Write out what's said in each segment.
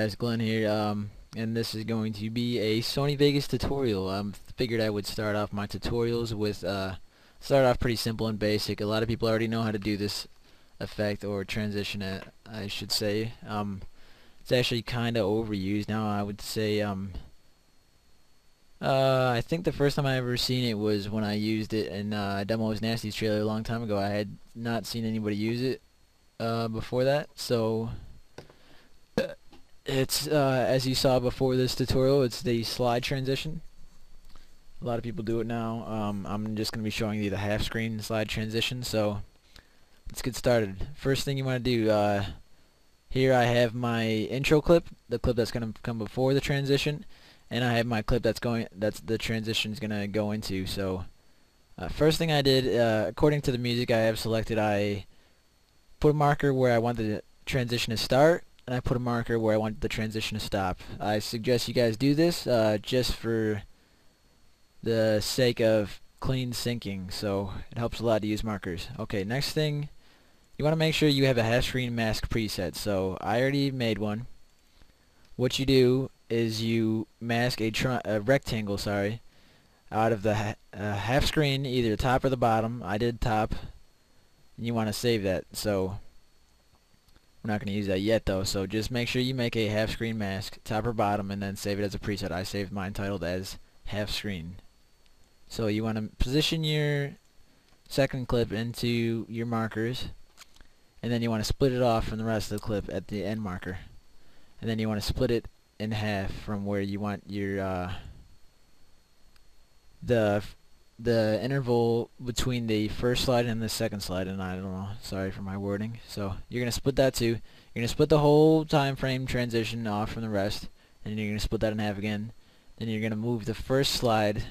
guys, Glenn here, and this is going to be a Sony Vegas tutorial. Figured I would start off my tutorials with, start off pretty simple and basic. A lot of people already know how to do this effect or transition, I should say. It's actually kind of overused now, I would say. I think the first time I ever seen it was when I used it in Demo's Nasty's trailer a long time ago. I had not seen anybody use it before that, so it's as you saw before this tutorial, it's the slide transition. A lot of people do it now. I'm just going to be showing you the half screen slide transition, so let's get started. First thing you want to do, here I have my intro clip, the clip that's going to come before the transition, and I have my clip that's the transition is going to go into. So first thing I did, according to the music I have selected, I put a marker where I want the transition to start, and I put a marker where I want the transition to stop. I suggest you guys do this just for the sake of clean syncing, so it helps a lot to use markers. Okay, next thing, you want to make sure you have a half screen mask preset. So I already made one. What you do is you mask a rectangle, out of the half screen, either the top or the bottom. I did top, and you want to save that. So we're not going to use that yet though, so just make sure you make a half screen mask, top or bottom, and then save it as a preset. I saved mine titled as half screen. So you want to position your second clip into your markers, and then you want to split it off from the rest of the clip at the end marker, and then you want to split it in half from where you want your the interval between the first slide and the second slide, and I don't know, sorry for my wording. So you're going to split that too. You're going to split the whole time frame transition off from the rest, and you're going to split that in half again. Then you're going to move the first slide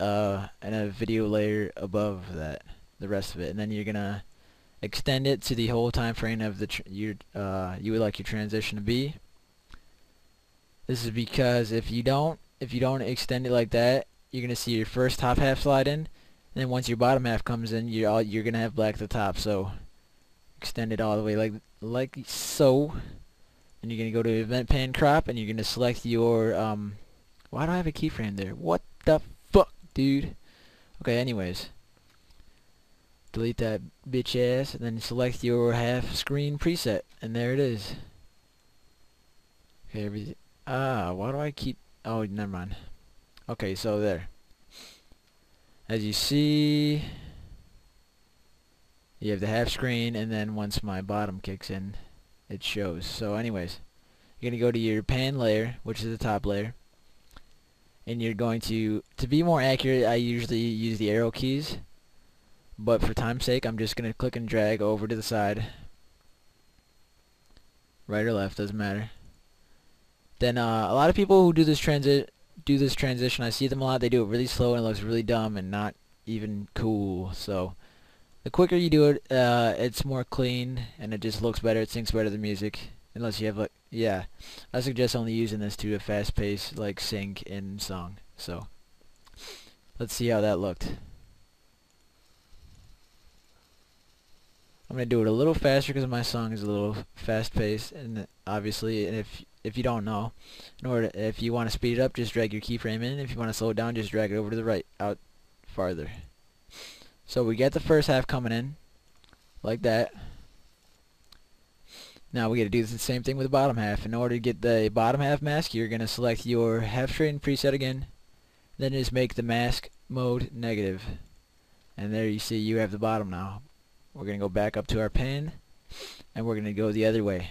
and a video layer above that, the rest of it, and then you're going to extend it to the whole time frame of the you would like your transition to be. This is because if you don't extend it like that, you're gonna see your first top half slide in, and then once your bottom half comes in, you're gonna have black at the top. So extend it all the way like so, and you're gonna go to Event Pan Crop, and you're gonna select your why do I have a keyframe there? What the fuck, dude? Okay, anyways, delete that bitch ass, and then select your half screen preset, and there it is. Okay, everything. Why do I keep? Oh, never mind. Okay, so there. As you see, you have the half screen, and then once my bottom kicks in, it shows. So anyways, you're going to go to your pan layer, which is the top layer, and you're going to be more accurate, I usually use the arrow keys, but for time's sake, I'm just going to click and drag over to the side. Right or left, doesn't matter. Then a lot of people who do this transition, I see them a lot, they do it really slow and it looks really dumb and not even cool. So the quicker you do it, it's more clean and it just looks better, it syncs better to the music. Unless you have like, yeah, I suggest only using this to a fast pace like sync in song. So let's see how that looked. I'm gonna do it a little faster because my song is a little fast paced, and obviously, and if you don't know, if you want to speed it up, just drag your keyframe in. If you want to slow it down, just drag it over to the right, out farther. So we get the first half coming in, like that. Now we got to do the same thing with the bottom half. In order to get the bottom half mask, you're going to select your half screen preset again, then just make the mask mode negative. And there you see you have the bottom now. We're going to go back up to our pan, and we're going to go the other way.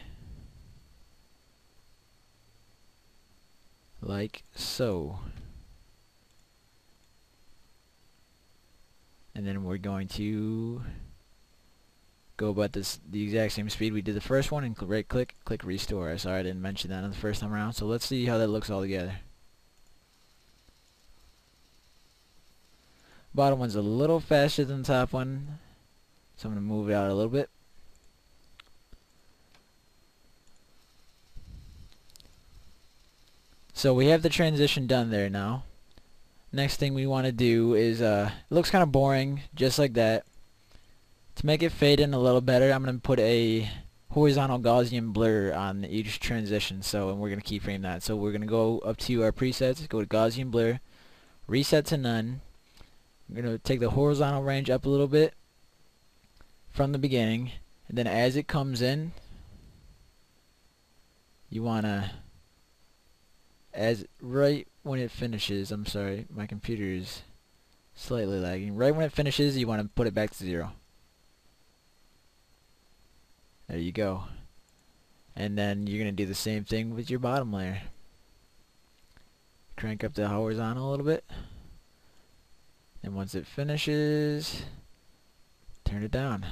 Like so. And then we're going to go about the exact same speed we did the first one, and right click restore. Sorry I didn't mention that on the first time around. So let's see how that looks all together. Bottom one's a little faster than the top one, so I'm going to move it out a little bit. So we have the transition done there now. Next thing we want to do is, it looks kind of boring, just like that. To make it fade in a little better, I'm going to put a horizontal Gaussian blur on each transition. So, and we're going to keyframe that. So we're going to go up to our presets, go to Gaussian blur, reset to none. We're going to take the horizontal range up a little bit from the beginning, and then as it comes in, you want to, right when it finishes, I'm sorry, my computer is slightly lagging. Right when it finishes, you want to put it back to 0. There you go. And then you're going to do the same thing with your bottom layer. Crank up the horizontal a little bit. And once it finishes, turn it down.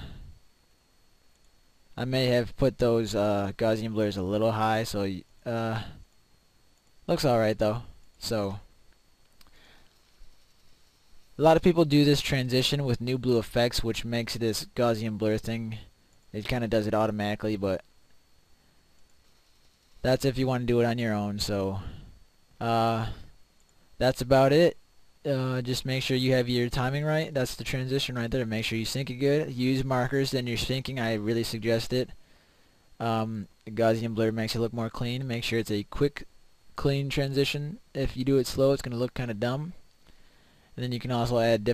I may have put those Gaussian blurs a little high, so looks alright though. So a lot of people do this transition with new blue effects, which makes this Gaussian blur thing, it kind of does it automatically, but that's if you want to do it on your own. So that's about it. Just make sure you have your timing right. That's the transition right there. Make sure you sync it good. Use markers then you're syncing. I really suggest it. Gaussian blur makes it look more clean. Make sure it's a quick, clean transition. If you do it slow, it's going to look kind of dumb. And then you can also add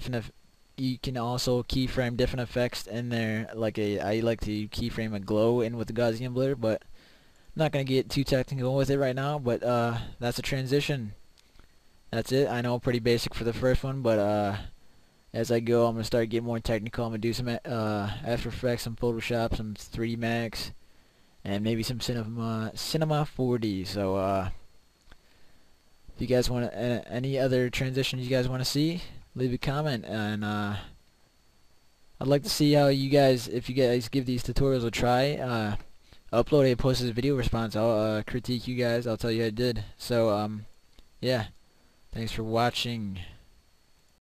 you can also keyframe different effects in there. I like to keyframe a glow in with the Gaussian blur, but I'm not going to get too technical with it right now. But that's a transition. That's it. I know pretty basic for the first one, but as I go, I'm going to start getting more technical. I'm going to do some After Effects, some Photoshop, some 3D Max, and maybe some Cinema 4D. So if you guys want any other transitions you guys want to see, leave a comment, and I'd like to see how you guys, if you guys give these tutorials a try, upload a post this video response. I'll critique you guys. I'll tell you how I did. So yeah. Thanks for watching.